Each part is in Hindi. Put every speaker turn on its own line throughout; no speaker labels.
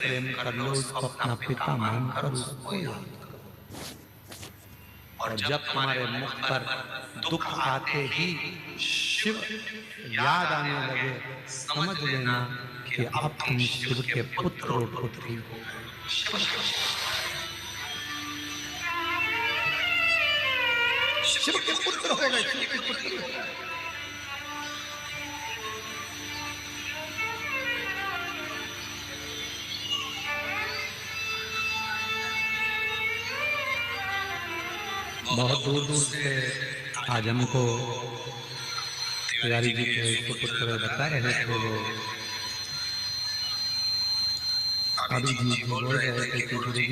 प्रेम कर लो, उसको अपना पिता मानकर उसको याद करो। और जब तुम्हारे मुख पर दुख आते ही शिव याद आने लगे, समझ लेना कि अब तुम शिव के पुत्र और पुत्री हो। शिव के पुत्र हो गए, शिव के पुत्री हो गए। बहुत दूर दूर से आज हमको तिवारी जी के पुत्र बता रहे थे। वो अभी जी बोल रहे थे कि गुरु जी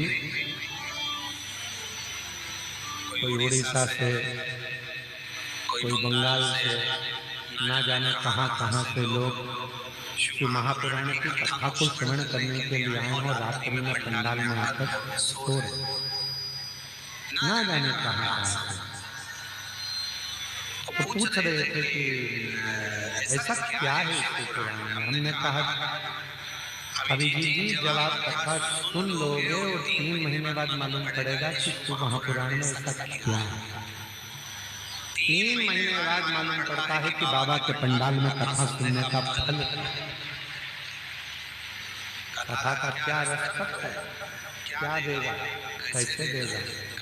कोई उड़ीसा से, कोई बंगाल से, ना जाने कहाँ कहाँ से लोग शिव महापुराण की कथा को श्रवण करने के लिए आए और रात्रि में पंडाल में आकर सो रहे, ना जाने कहाँ कहाँ। तो पूछ रहे थे कि ऐसा क्या है इस पुराण में। हमने कहा अभी जी जब आप कथा सुन लोगे और 3 महीने बाद मालूम पड़ेगा कि शिव महापुराण में ऐसा क्या है। 3 महीने बाद मालूम पड़ता है कि बाबा के पंडाल में कथा सुनने का फल, कथा का क्या रस है, क्या देगा, कैसे देगा,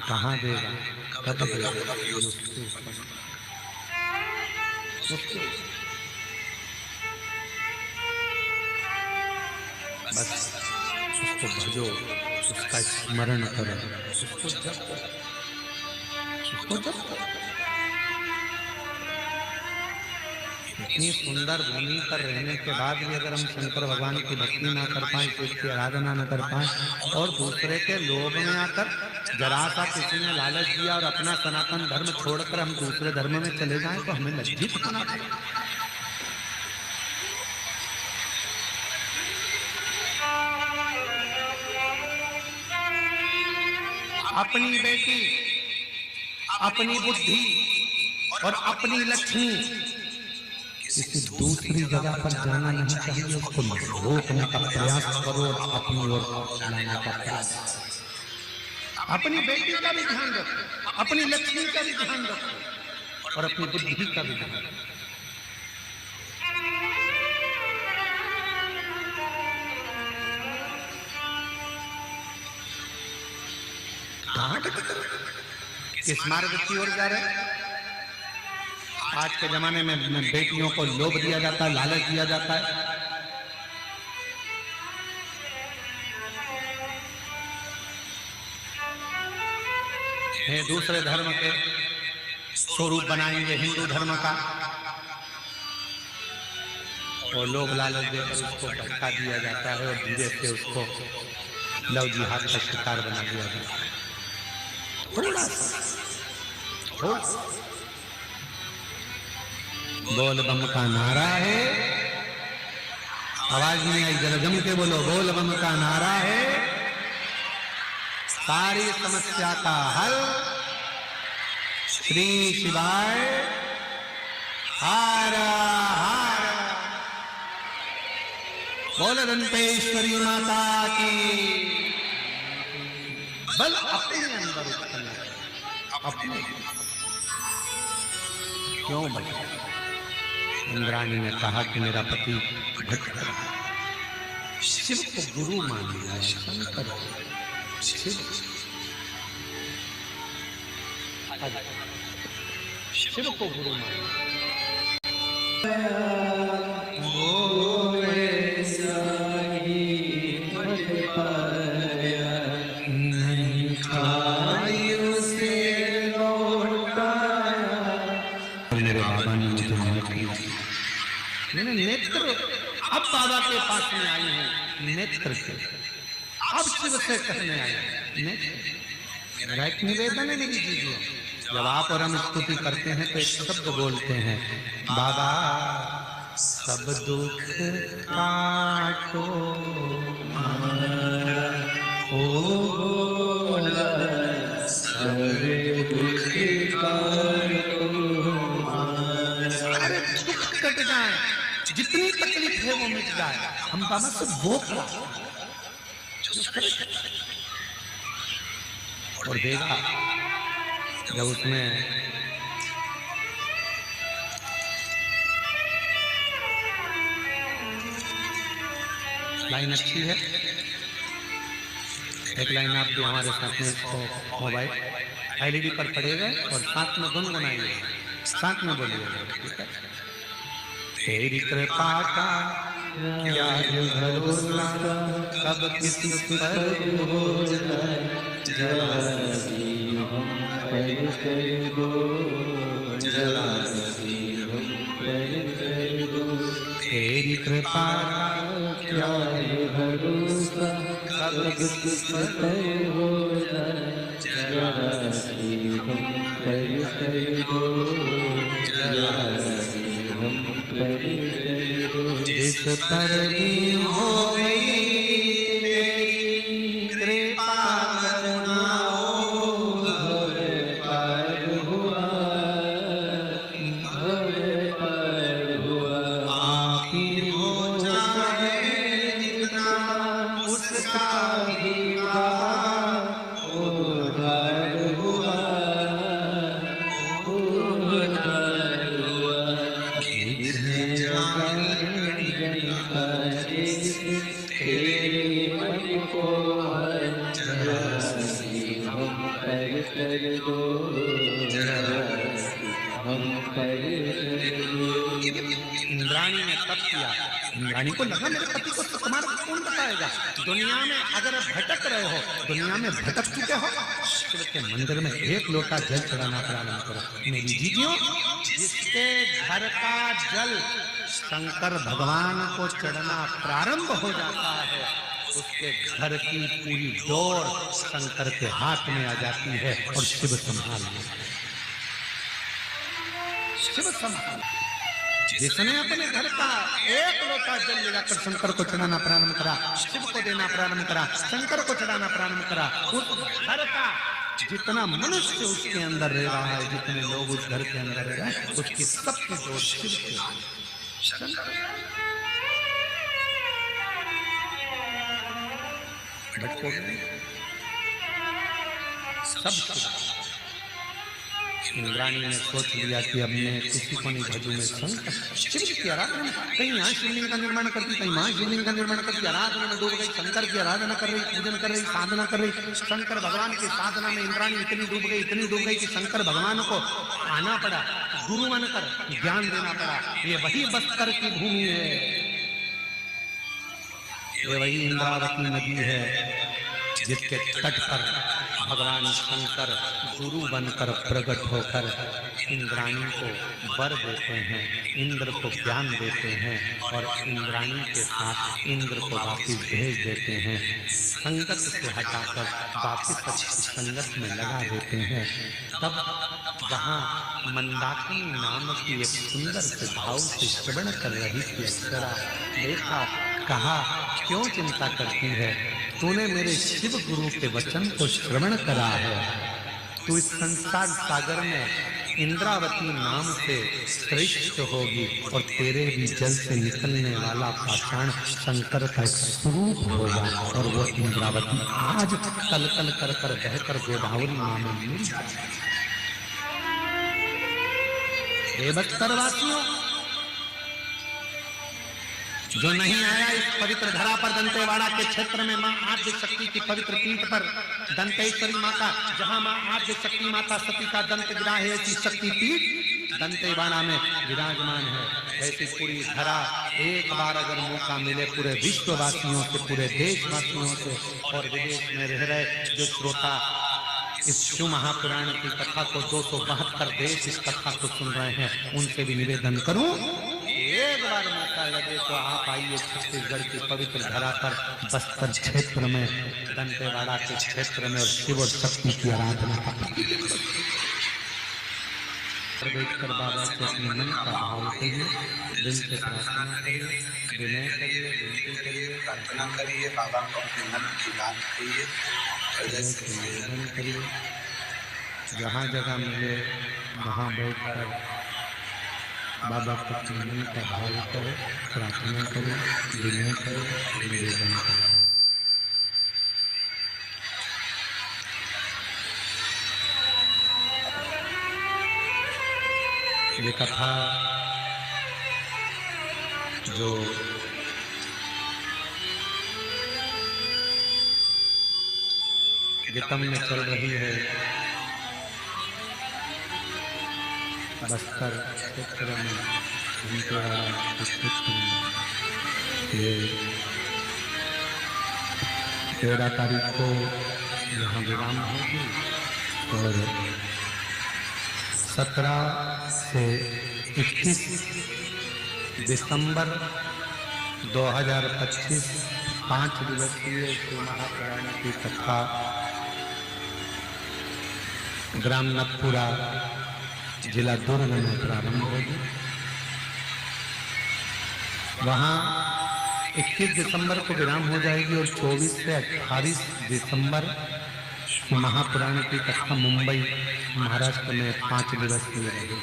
कहाँ देगा, कब देगा। बस उसको भजो, उसका स्मरण करो, उसको जप करो, उसको जप करो। इतनी सुंदर भूमि पर रहने के बाद भी अगर हम शंकर भगवान की भक्ति ना कर पाए, उसकी आराधना न कर पाए और दूसरे के लोभ में आकर जरा सा किसी ने लालच दिया और अपना सनातन धर्म छोड़कर हम दूसरे धर्म में चले जाएं तो हमें लज्जित होना चाहिए। अपनी बेटी, अपनी बुद्धि और अपनी लक्ष्मी किसी दूसरी जगह पर जाना नहीं चाहिए। उसको रोकने का प्रयास करो और अपनी ओर लाने का प्रयास। अपनी बेटी का भी ध्यान रखो, अपनी लक्ष्मी का भी ध्यान रखो और अपनी बुद्धि का भी ध्यान रखो। किस मार्ग की ओर जा रहे? आज के जमाने में बेटियों को लोभ दिया जाता है, लालच दिया जाता है। दूसरे धर्म के स्वरूप बनाएंगे हिंदू धर्म का और लोग लालच देकर उसको भटका दिया जाता है और धीरे से उसको लव जिहाद का शिकार बना दिया जाता है। थोड़ा बोल बम का नारा है, आवाज नहीं आई, जरा जम के बोलो। बोल बम का नारा है, सारी समस्या का हल श्री शिवाय हार हार। बोल दंतेश्वरी माता की। बल अपने अंदर उत्पन्न, अपने क्यों बल? इंद्राणी ने कहा कि मेरा पति भटक रहा है, शिव को गुरु मान लिया, शंकर शिव को गुरु मान नेत्र। अब बाबा के पास में आई है नेत्र से, अब शिव से कहने आई है नेत्र। मेरा एक निवेदन है मेरी जी, जब आप और हम स्तुति करते हैं तो एक शब्द बोलते हैं, बाबा सब दुख काटो सारे दुख काटो। अरे दुख कट जाए, जितनी तकलीफ है वो मिट जाए, हम बाबा से वो और देखा जब उसमें लाइन अच्छी है, एक लाइन आप भी हमारे साथ में इसको मोबाइल एलईडी पर पड़ेगा और साथ में गुनगुनाइए, साथ में बोलिएगा, ठीक है। तेरी कृपा का क्या भरोसा, कब किसी पर हो जाए, जरा सी हम कर दो, जरा सी हम कर दो। तेरी कृपा का क्या भरोसा, कब किसी पर हो जाए, जरा सी हम कर दो, जरा सी हम कर दो। जिस पर भी हो गई तेरी कृपा करुणा, भोरे पार हुआ, भोरे पार हुआ। आप ही हो जाए जितना उसका ही उद्धार हुआ, उद्धार हुआ। तेरे मन को जरा सी हम कर दो, जरा सी हम कर दो। इंद्राणी ने तप किया, इंद्राणी को लगा मेरे पति को तो तुम्हारा कौन बताएगा, दुनिया में अगर भटक रहे हो, दुनिया में भटक चुके हो, शिव के मंदिर में एक लोटा जल चढ़ाना प्रारंभ करो। मेरी दीदियों, जिसके घर का जल शंकर भगवान को चढ़ना प्रारंभ हो जाता है, उसके घर की पूरी डोर शंकर के हाथ में आ जाती है और शिव संभाल लेते हैं, शिव संभाल। जिसने अपने घर का एक लोटा जल ले जाकर शंकर को चढ़ाना प्रारंभ करा, शिव को देना प्रारंभ करा, शंकर को चढ़ाना प्रारंभ करा, उस घर का जितना मनुष्य उसके अंदर रह रहा है, जितने लोग उस घर के अंदर रह रहे हैं, उसकी सबकी डोर शिव के भटको गए सब। इंद्राणी ने सोच लिया कि अब मैं किसी को नहीं भेजूं, मैं शंकर शिव की आराधना, कहीं यहाँ शिवलिंग का निर्माण करती, कहीं वहाँ शिवलिंग का निर्माण करती, आराधना में डूब गई, शंकर की आराधना कर रही, पूजन कर रही, साधना कर रही। शंकर भगवान की साधना में इंद्राणी इतनी डूब गई कि शंकर भगवान को आना पड़ा, गुरु बनकर ज्ञान देना पड़ा। ये वही बस्तर की भूमि है, ये वही इंद्रावती नदी है, जिसके तट पर भगवान शंकर गुरु बनकर प्रकट होकर इंद्राणी को वर देते हैं, इंद्र को ज्ञान देते हैं और इंद्राणी के साथ इंद्र को वापिस भेज देते हैं। संगत से हटाकर वापिस संगत में लगा देते हैं। तब वहाँ मंदाकिनी नाम की एक सुंदर से भाव से श्रवण कर रही थी अप्सरा। देखा, कहा, क्यों चिंता करती है, तूने मेरे शिव गुरु के वचन को श्रवण करा है, तू इस संसार सागर में इंद्रावती नाम से श्रेष्ठ होगी और तेरे भी जल से निकलने वाला पाषाण शंकर का स्वरूप होगा और वो इंद्रावती आज कल कल कर कर बहकर गोदावरी नाम में मिल जाएगी। हे बस्तरवासियों, जो नहीं आया इस पवित्र धरा पर दंतेवाड़ा के क्षेत्र में मां आद्य शक्ति की पवित्र पीठ पर दंतेश्वरी माता, जहां मां आद्य शक्ति माता सती का दंत गिरा है, ऐसी शक्ति पीठ दंतेवाड़ा में विराजमान है। ऐसी पूरी धरा एक बार अगर मौका मिले पूरे विश्ववासियों से, पूरे देशवासियों से और विदेश में रह रहे जो श्रोता इस शिव महापुराण की कथा को 272 देश इस कथा को सुन रहे हैं, उनसे भी निवेदन करूं, एक बार मौका लगे तो आप आइए छत्तीसगढ़ की पवित्र धरा पर बस्तर क्षेत्र में, दंतेवाड़ा के क्षेत्र में और शिव और शक्ति की आराधना बैठकर बाबा से अपने मन का भाव करिए, दिल से प्रार्थना करिए, विनय करिए, विनती करिए, प्रार्थना करिए, बाबा को अपने मन की बात करिए। जहाँ जगह मिले वहाँ बैठकर बाबा को अपने मन का भाव करो, प्रार्थना करो, विनय करो, निवेदन करो। ये कथा जो गीतम में चल रही है, बस्तर क्षेत्र में ये 13 तारीख को यहाँ विराम होगी और 17 से 21 दिसंबर 2025 5 दिवसीय श्री महापुराण की कथा ग्राम नथपुरा जिला दुर्ग में प्रारंभ होगी। वहाँ 21 दिसंबर को विराम हो जाएगी और 24 से 28 दिसंबर महापुराण की कथा मुंबई महाराष्ट्र में 5 दिवसीय रहेगी।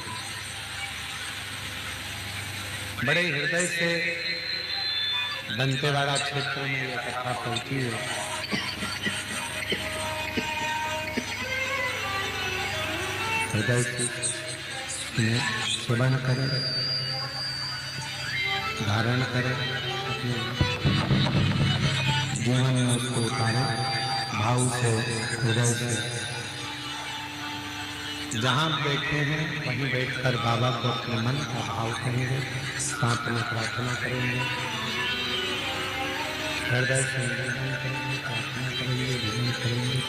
बड़े हृदय से दंतेवाड़ा क्षेत्र में यह कथा पहुंची है। हृदय से श्रवण करें, धारण करें, अपने जीवन में उसको उतारें भाव से, हृदय से। जहाँ बैठे हैं वहीं बैठकर बाबा को अपने मन का भाव करेंगे, साथ में प्रार्थना करेंगे, हृदय से निवेदन करेंगे, प्रार्थना करेंगे, भजन करेंगे।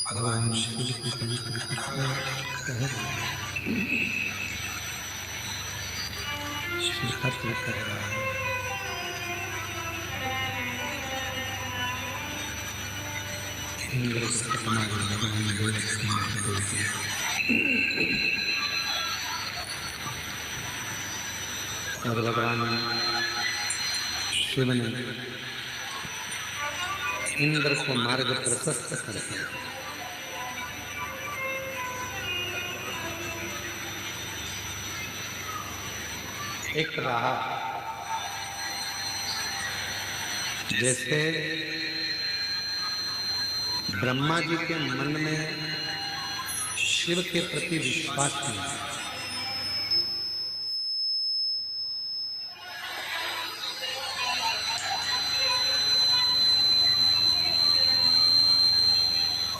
भगवान शिव की पवित्र कथा श्रीपत्र कर रहा है। इंद्र के कुमार भगवान देव और भगवान शिव ने इंद्र को मार्ग प्रशस्त कर दिया। एक रहा जैसे ब्रह्मा जी के मन में शिव के प्रति विश्वास नहीं,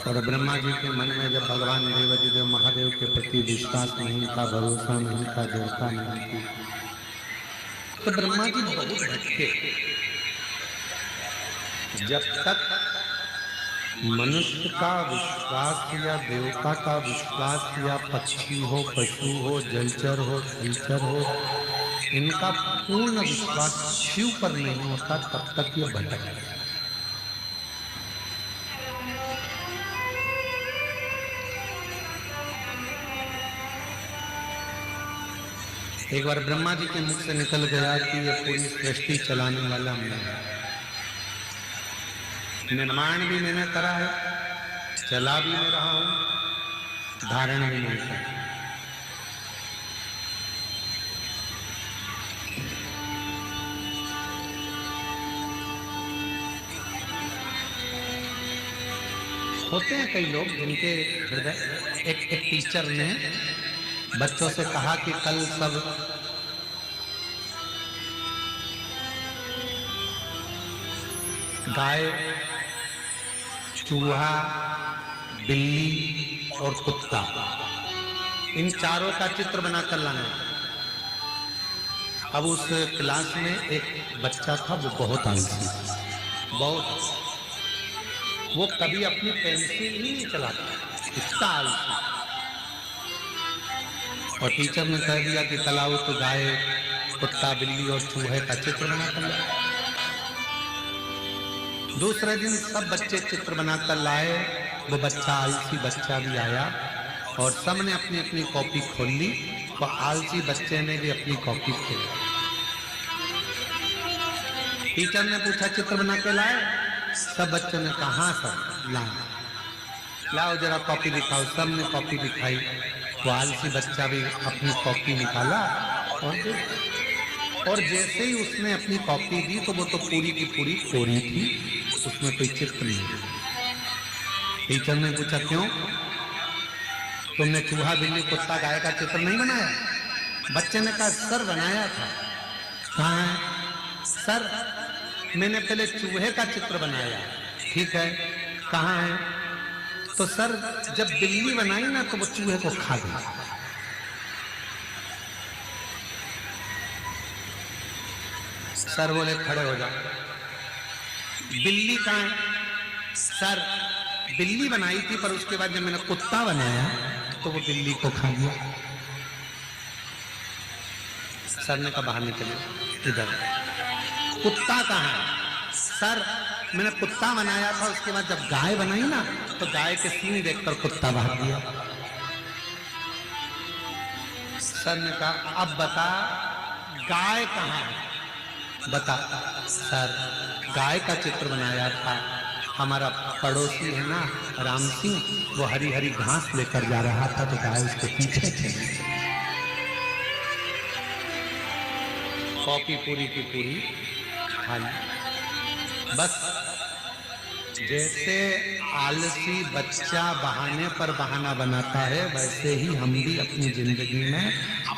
और ब्रह्मा जी के मन में जब भगवान देवाधिदेव महादेव के प्रति विश्वास नहीं था, भरोसा नहीं था, दृढ़ता नहीं थी, तो ब्रह्मा जी बहुत भटके। जब तक मनुष्य का विश्वास या देवता का विश्वास या पक्षी हो, पशु हो, जलचर हो, जलचर हो, इनका पूर्ण विश्वास शिव पर नहीं होता, तब तक ये भटक गया। एक बार ब्रह्मा जी के मुख से निकल गया कि ये पूरी सृष्टि चलाने वाला मैं हूं, निर्माण भी मैंने करा है, चला भी मैं रहा हूं, धारण भी नहीं करा। होते हैं कई लोग जिनके हृदय, एक टीचर ने बच्चों से कहा कि कल सब गाय, चूहा, बिल्ली और कुत्ता, इन चारों का चित्र बनाकर लाना। अब उस क्लास में एक बच्चा था, वो बहुत आलसी, बहुत, वो कभी अपनी पेंसिल ही नहीं चलाता, इतना आलसी। और टीचर ने कह दिया कि कल आओ तो गाय, कुत्ता, बिल्ली और चूहे का चित्र बनाकर लाओ। दूसरे दिन सब बच्चे चित्र बनाकर लाए। वो बच्चा, आलसी बच्चा भी आया और सबने अपनी अपनी कॉपी खोल ली। तो आलसी बच्चे ने भी अपनी कॉपी खोली। टीचर ने पूछा चित्र बना के लाए? सब बच्चों ने कहा हाँ सर लाओ। लाओ जरा कॉपी दिखाओ। सबने कॉपी दिखाई। वो आलसी बच्चा भी अपनी कॉपी निकाला और जैसे ही उसने अपनी कॉपी दी तो वो तो पूरी की पूरी कोरी थी, उसमें कोई चित्र नहीं। टीचर ने पूछा क्यों? तुमने चूहा, बिल्ली, कुत्ता, गाय का चित्र नहीं बनाया? बच्चे ने कहा सर बनाया था। कहाँ है? सर मैंने पहले चूहे का चित्र बनाया। ठीक है, कहाँ है? तो सर जब बिल्ली बनाई ना तो वो चूहे को खा गई। सर बोले खड़े हो जाओ। बिल्ली कहाँ है? सर बिल्ली बनाई थी पर उसके बाद जब मैंने कुत्ता बनाया तो वो बिल्ली को खा गया। सर ने कहा बाहर निकले। इधर कुत्ता कहाँ है? सर मैंने कुत्ता बनाया था, उसके बाद जब गाय बनाई ना तो गाय के सींग देखकर कुत्ता भाग गया। सर ने कहा अब बता गाय कहाँ है? बता। सर गाय का चित्र बनाया था, हमारा पड़ोसी है ना राम सिंह, वो हरी हरी घास लेकर जा रहा था तो गाय उसके पीछे थे। कॉपी पूरी की पूरी खाली। बस जैसे आलसी बच्चा बहाने पर बहाना बनाता है, वैसे ही हम भी अपनी जिंदगी में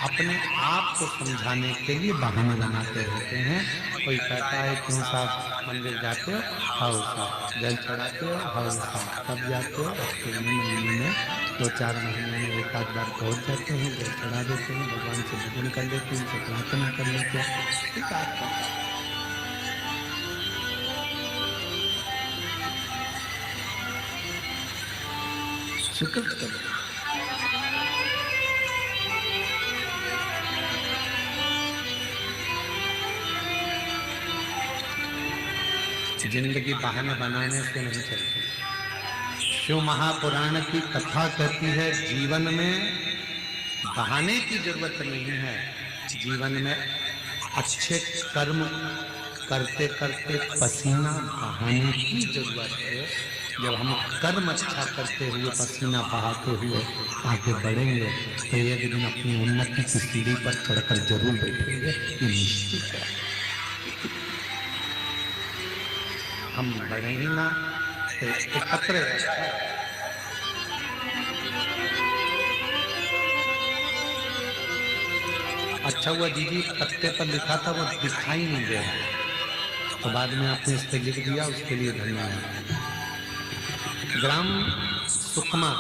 अपने आप को समझाने के लिए बहाने बनाते रहते हैं। कोई कहता है क्यों साहब मंदिर जाते हो? हाउ साहब। जल चढ़ाते हो? हाउ साहब। कब जाते हो? हफ्ते में, महीने में, 2-4 महीने में एक आध बार पहुँच जाते हैं, जल चढ़ा देते हैं, भगवान से भजन कर लेते हैं, उनसे प्रार्थना कर लेते हैं। सुकृत करो। जिंदगी बहाने बनाने से नहीं चलती। शिव महापुराण की कथा कहती है जीवन में बहाने की जरूरत नहीं है, जीवन में अच्छे कर्म करते करते पसीना बहाने की जरूरत है। जब हम कर्म अच्छा करते हुए पसीना बहाते हुए आगे बढ़ेंगे तो एक दिन अपनी उन्नति की सीढ़ी पर चढ़कर जरूर बैठेंगे, ये निश्चित है। हम बढ़े ही ना तो एकत्र अच्छा हुआ दीदी पत्ते पर लिखा था वो दिखाई नहीं दे रहा, तो बाद में आपने इस पर लिख दिया, उसके लिए धन्यवाद। ग्राम सुकमा,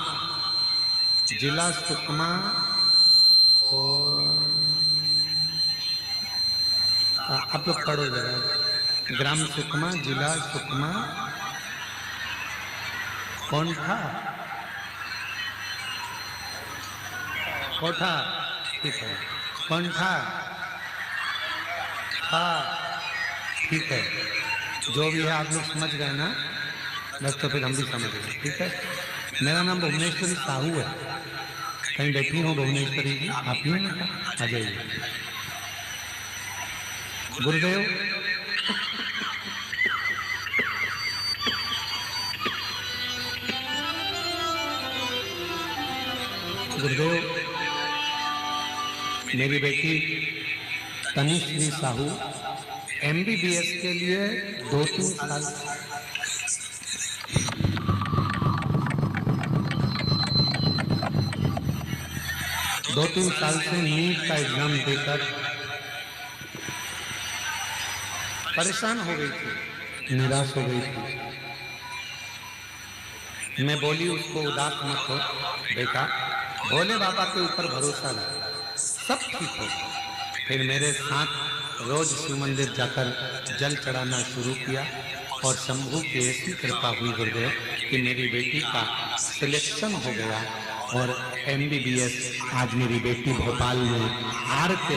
जिला सुकमा और आप लोग पढ़ो जरा। ग्राम सुकमा, जिला सुकमा, कौन था? कोठा, ठीक है। कौन था? ठीक है। जो भी है आप लोग समझ गए ना, बस तो फिर हम भी समझ गए, ठीक है। मेरा नाम भुवनेश्वरी साहू है। कहीं बैठी हो भुवनेश्वरी जी? आप ही हैं ना? आ जाइए। गुरुदेव गुरुदेव मेरी बेटी तनुश्री साहू MBBS के लिए 2-3 साल से नीट का एग्जाम देकर परेशान हो गई थी, निराश हो गई थी। मैं बोली उसको उदास मत हो बेटा, भोले बाबा के ऊपर भरोसा रख, सब ठीक हो। फिर मेरे साथ रोज शिव मंदिर जाकर जल चढ़ाना शुरू किया और शंभू की ऐसी कृपा हुई गुरुदेव कि मेरी बेटी का सिलेक्शन हो गया और MBBS आज मेरी बेटी भोपाल में RK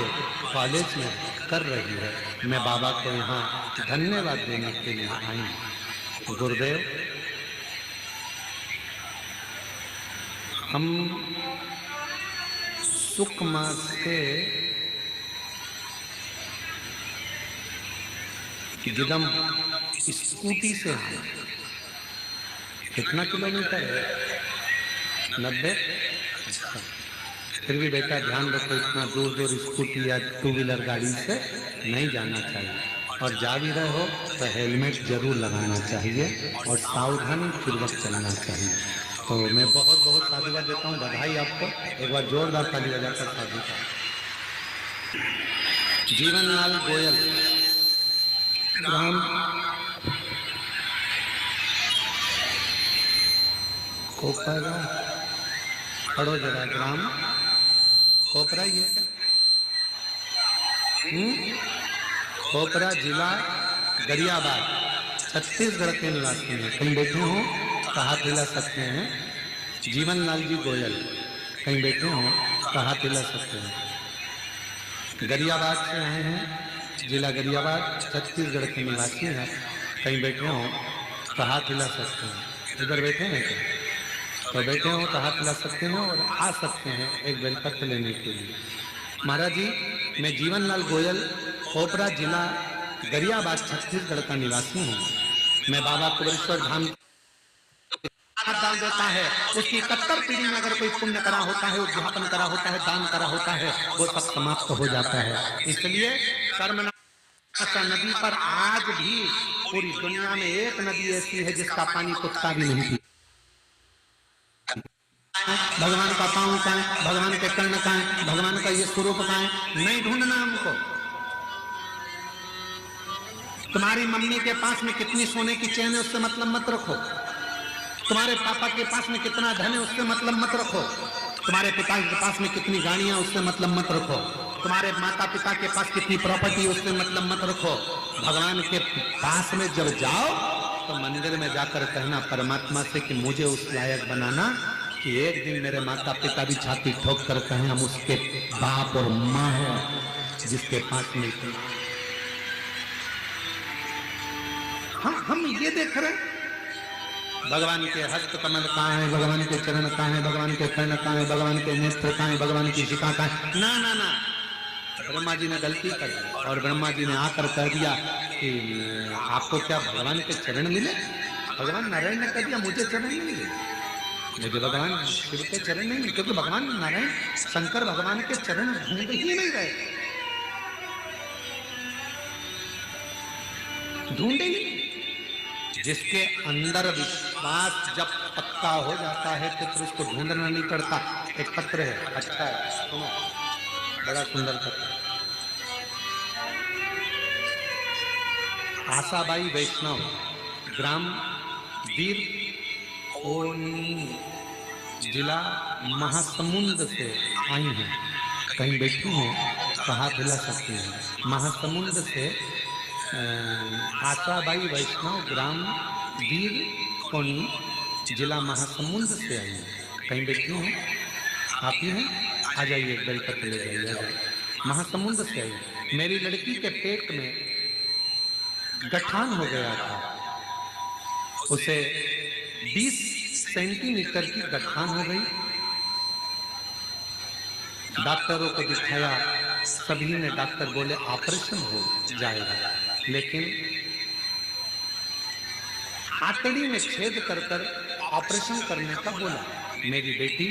कॉलेज में कर रही है। मैं बाबा को यहाँ धन्यवाद देने के लिए आई हूँ। गुरुदेव हम सुकमा से जिदम स्कूटी से है, कितना किलोमीटर है? 90। फिर भी बेटा ध्यान रखो, इतना दूर दूर स्कूटी या 2 व्हीलर गाड़ी से नहीं जाना चाहिए, और जा भी रहे हो तो हेलमेट जरूर लगाना चाहिए और सावधानी पूर्वक चलना चाहिए। तो मैं बहुत बहुत साधुवाद देता हूँ, बधाई आपको। एक बार जोरदार ताली बजाकर साधु का। जीवनलाल गोयल, ग्राम कोपरा, पढ़ो जरा। ग्राम कोपरा ही है, कोपरा, जिला गरियाबाद, छत्तीसगढ़ के निवासी हैं। कहीं बैठे हो तो हाथ हिला सकते हैं। जीवनलाल जी गोयल, कहीं बैठे हो तो हाथ हिला सकते हैं। गरियाबाद से आए हैं, जिला गरियाबाद, छत्तीसगढ़ के निवासी हैं। कहीं बैठे हो तो हाथ हिला सकते हैं। इधर बैठे हैं तो बैठे हो तो हाथ हिला सकते हैं और आ सकते हैं एक बेलपत्र लेने के लिए। महाराज जी, मैं जीवनलाल गोयल, कोपरा, जिला गरियाबाद, छत्तीसगढ़ का निवासी हूँ। मैं बाबा कुबेरेश्वर धाम डाल देता है, उसकी 71 पीढ़ी में अगर कोई पुण्य करा होता है, उद्यापन करा होता है, दान करा होता है, वो सब समाप्त हो जाता है। इसलिए कर्मनाशा नदी पर आज भी पूरी दुनिया में एक नदी ऐसी है जिसका पानी कुत्ता भी नहीं पीता। भगवान का पांव का है, भगवान के कर्ण का है, भगवान का ये स्वरूप का है, नहीं ढूंढना हमको। तुम्हारी मम्मी के पास में कितनी सोने की चेन है उससे मतलब मत रखो। तुम्हारे पापा के पास में कितना धन है उससे मतलब मत रखो। तुम्हारे पिता के पास में कितनी गाड़ियां उससे मतलब मत रखो। तुम्हारे माता पिता के पास कितनी प्रॉपर्टी उससे मतलब मत रखो। भगवान के पास में जब जाओ तो मंदिर में जाकर कहना परमात्मा से कि मुझे उस लायक बनाना कि एक दिन मेरे माता पिता भी छाती ठोक कर कहें हम उसके बाप और माँ हैं जिसके पास में। हम ये देख रहे हैं भगवान के हस्त कमल कहाँ है, भगवान के चरण कहाँ है, भगवान के कर्ण कहाँ है, भगवान के नेत्र कहाँ है, भगवान की शिखा कहाँ है। ना ना ना, ब्रह्मा जी ने गलती कर दी और ब्रह्मा जी ने आकर कह दिया कि आपको क्या भगवान के चरण मिले? भगवान नारायण ने कह दिया मुझे चरण नहीं मिले, मुझे भगवान शिव के चरण नहीं मिले, क्योंकि भगवान नारायण शंकर भगवान के चरण ढूंढ ही नहीं रहे, ढूंढे ही। जिसके अंदर विश्वास जब पक्का हो जाता है तो फिर उसको ढूंढना नहीं पड़ता। एक पत्र है, अच्छा है, सुनो, बड़ा सुंदर पत्र। आशाबाई वैष्णव ग्राम वीर कोनी, जिला महासमुंद से आई हैं। कहीं बैठी हैं तो हाथ हिला सकती हैं। महासमुंद से आशाबाई वैष्णव ग्राम वीर कोनी, जिला महासमुंद से आई हैं। कहीं बैठी हैं, आप ही हैं, आ जाइए, बेलपत्र ले जाइए। महासमुंद से आई। मेरी लड़की के पेट में गठान हो गया था, उसे 20 सेंटीमीटर की गठान हो गई। डॉक्टरों को दिखाया, सभी ने डॉक्टर बोले ऑपरेशन हो जाएगा, लेकिन आंतड़ी में छेद कर कर ऑपरेशन करने का बोला। मेरी बेटी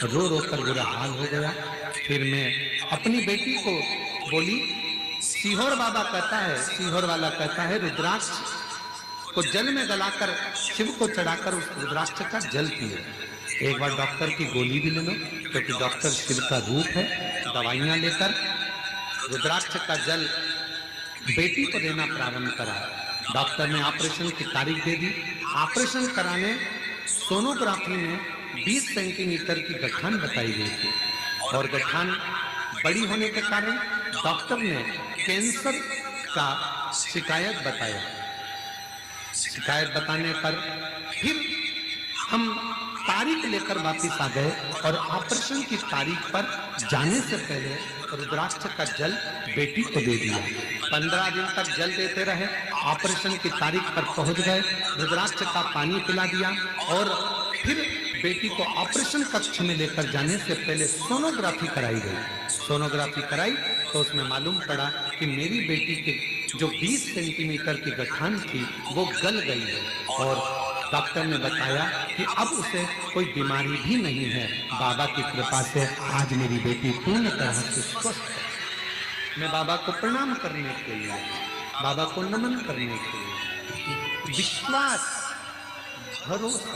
रो रो कर बुरा हाल हो गया। फिर मैं अपनी बेटी को बोली, सीहोर बाबा कहता है, सीहोर वाला कहता है रुद्राक्ष को जल में गलाकर शिव को चढ़ाकर उस रुद्राक्ष का जल पिए। एक बार डॉक्टर की गोली भी ले लो, क्योंकि डॉक्टर शिव का रूप है। दवाइयां लेकर रुद्राक्ष का जल बेटी को देना प्रारंभ करा। डॉक्टर ने ऑपरेशन की तारीख दे दी। ऑपरेशन कराने सोनोग्राफी में 20 सेंटीमीटर की गठान बताई गई थी और गठान बड़ी होने के कारण डॉक्टर ने कैंसर का शिकायत बताया। शिकायत बताने पर फिर हम तारीख लेकर वापस आ गए और ऑपरेशन की तारीख पर जाने से पहले रुद्राक्ष का जल बेटी को दे दिया। 15 दिन तक जल देते रहे। ऑपरेशन की तारीख पर पहुंच गए, रुद्राक्ष का पानी पिला दिया और फिर बेटी को ऑपरेशन कक्ष में लेकर जाने से पहले सोनोग्राफी कराई गई। सोनोग्राफी कराई तो उसमें मालूम पड़ा कि मेरी बेटी के जो 20 सेंटीमीटर की गठान थी वो गल गई है और डॉक्टर ने बताया कि अब उसे कोई बीमारी भी नहीं है। बाबा की कृपा से आज मेरी बेटी पूर्ण तरह से स्वस्थ है। मैं बाबा को प्रणाम करने के लिए, बाबा को नमन करने के लिए, विश्वास, भरोसा,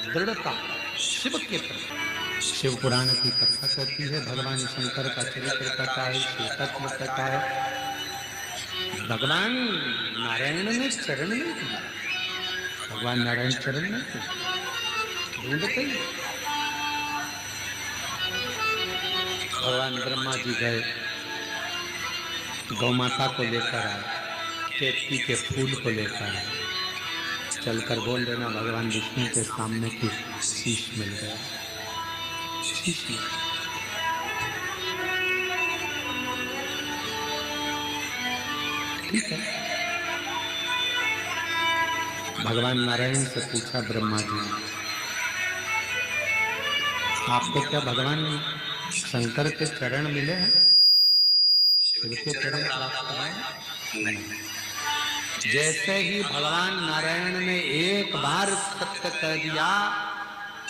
दृढ़ता शिव के प्रति। शिव पुराण की कथा करती है, भगवान शंकर का चरित्र कहता है, शिव तत्व कहता है। भगवान नारायण ने चरण नहीं दिया, भगवान नारायण चरण में ढूंढते ही भगवान ब्रह्मा जी गए, गौ माता को लेकर आए, केतकी के फूल को लेकर आए। चलकर बोल देना भगवान विष्णु के सामने की शीश मिल गया, शीश मिल गया। ठीक है। भगवान नारायण से पूछा ब्रह्मा जी, आपको क्या भगवान शंकर के चरण मिले हैं? शिव के चरण प्राप्त हैं? नहीं। जैसे ही भगवान नारायण ने एक बार सत्य कह दिया,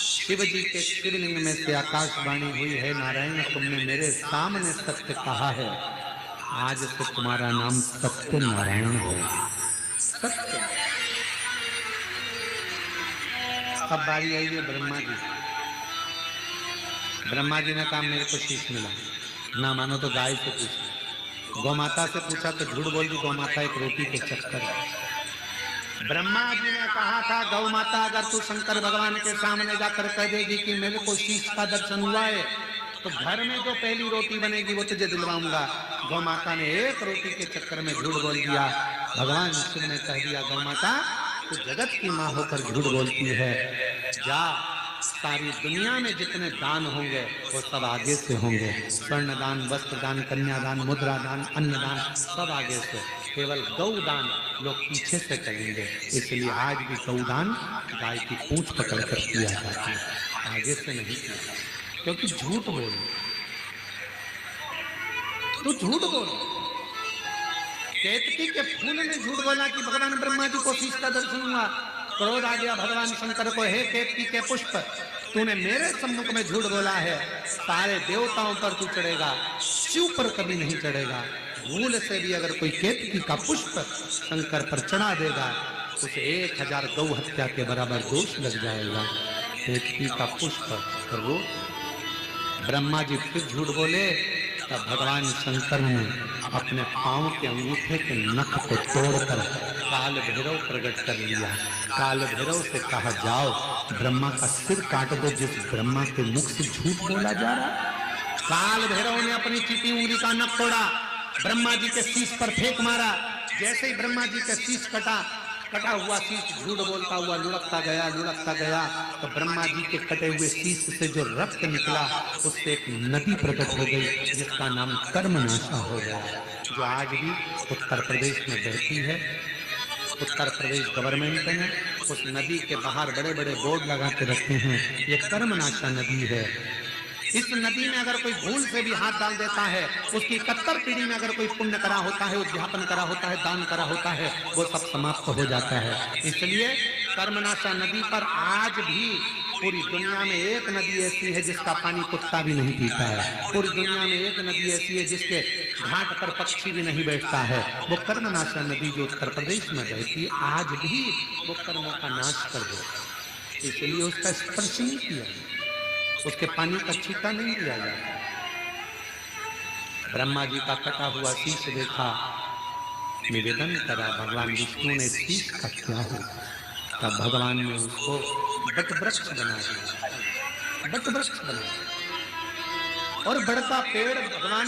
शिव जी के शिवलिंग में से आकाशवाणी हुई है, नारायण तुमने मेरे सामने सत्य कहा है, आज से तुम्हारा नाम सत्य नारायण है। सत्य। अब बारी आई है ब्रह्मा जी। ब्रह्मा जी ने कहा मेरे को शीश मिला, ना मानो तो गाय से पूछा, गौ माता से पूछा तो झूठ बोल दी, गौ माता एक रोटी के चक्कर है। ब्रह्मा जी ने कहा था गौ माता अगर तू शंकर भगवान के सामने जाकर कह देगी कि मेरे को शीश का दर्शन हुआ है तो घर में जो पहली रोटी बनेगी वो तुझे दिलवाऊंगा। गौ माता ने एक रोटी के चक्कर में झूठ बोल दिया। भगवान शिव ने कह दिया गौ माता तू जगत की माँ होकर झूठ बोलती है, जा सारी दुनिया में जितने दान होंगे वो सब आगे से होंगे। स्वर्ण दान, वस्त्र दान, कन्या दान, मुद्रा दान, अन्न दान सब आगे से। केवल गौदान लोग पीछे से करेंगे, इसलिए आज भी गौदान गाय की पूंछ पकड़ कर किया जाता है, आगे से नहीं किया, क्योंकि झूठ बोल तो झूठ बोल। केतकी के फूल ने झूठ बोला कि भगवान ब्रह्मा जी को शीश का दर्शन हुआ, क्रोध आ गया भगवान शंकर को, हे केतकी के पुष्प, तूने मेरे सम्मुख में झूठ बोला है, सारे देवताओं पर तू चढ़ेगा, शिव पर कभी नहीं चढ़ेगा। भूल से भी अगर कोई केतकी का पुष्प शंकर पर चढ़ा देगा, उसे 1000 गौ हत्या के बराबर दोष लग जाएगा। केतकी का पुष्प वो ब्रह्मा जी फिर झूठ बोले, तब भगवान शंकर ने अपने पांव के अंगूठे के नख को तोड़कर काल भैरव प्रकट कर लिया। काल भैरव से कहा, जाओ ब्रह्मा का सिर काट दो, जिस ब्रह्मा के मुख से झूठ बोला जा रहा। काल भैरव ने अपनी चीटी उंगली का नख तोड़ा, ब्रह्मा जी के शीश पर फेंक मारा। जैसे ही ब्रह्मा जी का शीश कटा हुआ शीश झूठ बोलता हुआ लुढ़कता गया, तो ब्रह्मा जी के कटे हुए शीश से जो रक्त निकला, उससे एक नदी प्रकट हो गई, जिसका नाम कर्मनाशा हो गया, जो आज भी उत्तर प्रदेश में बहती है। उत्तर प्रदेश गवर्नमेंट ने उस नदी के बाहर बड़े बड़े बोर्ड लगा के रखे हैं, ये कर्मनाशा नदी है। इस नदी में अगर कोई भूल से भी हाथ डाल देता है, उसकी 71 पीढ़ी में अगर कोई पुण्य करा होता है, उद्यापन करा होता है, दान करा होता है, वो सब समाप्त हो जाता है। इसलिए कर्मनाशा नदी पर आज भी पूरी दुनिया में एक नदी ऐसी है जिसका पानी कुत्ता भी नहीं पीता है। पूरी दुनिया में एक नदी ऐसी है जिसके घाट पर पक्षी भी नहीं बैठता है, वो कर्मनाशा नदी जो उत्तर प्रदेश में बहती है, आज भी वो कर्मों का नाश कर देता, इसलिए उसका स्पर्श नहीं किया, उसके पानी का छींटा नहीं लिया जाता। ब्रह्मा जी का कटा हुआ शीश देखा, निवेदन करा, भगवान विष्णु ने शीश का क्या हो, तब भगवान ने उसको बटवृक्ष बना दिया, बटवृक्ष बना। और बढ़ता पेड़ भगवान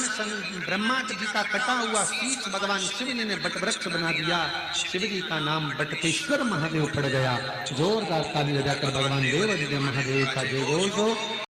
ब्रह्मा जी का कटा हुआ शीश भगवान शिव जी ने बटवृक्ष बना दिया। शिव जी का नाम बटकेश्वर महादेव पड़ गया। जोरदार ताली बजाकर भगवान देव महादेव का जय बोल दो।